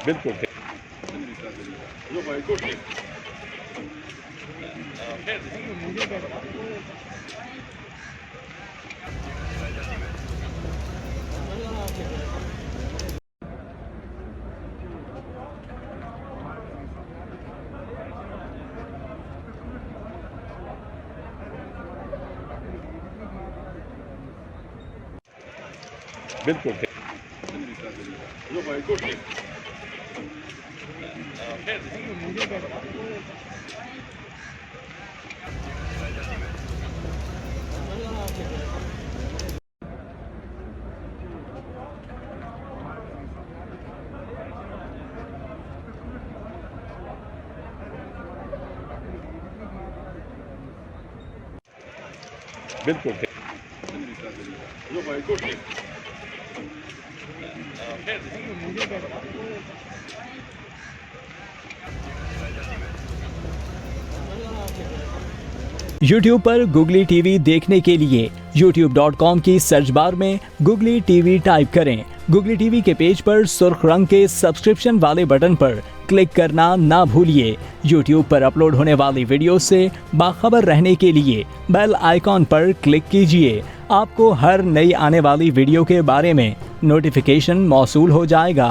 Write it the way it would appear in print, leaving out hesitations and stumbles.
बिल्कुल बिल्कुल बिल्कुल YouTube पर गुगली टीवी देखने के लिए youtube.com की सर्च बार में गुगली टीवी टाइप करें। गुगली टीवी के पेज पर सुर्ख रंग के सब्सक्रिप्शन वाले बटन पर क्लिक करना ना भूलिए। YouTube पर अपलोड होने वाली वीडियो से बाखबर रहने के लिए बेल आइकॉन पर क्लिक कीजिए। आपको हर नई आने वाली वीडियो के बारे में नोटिफिकेशन मौसूल हो जाएगा।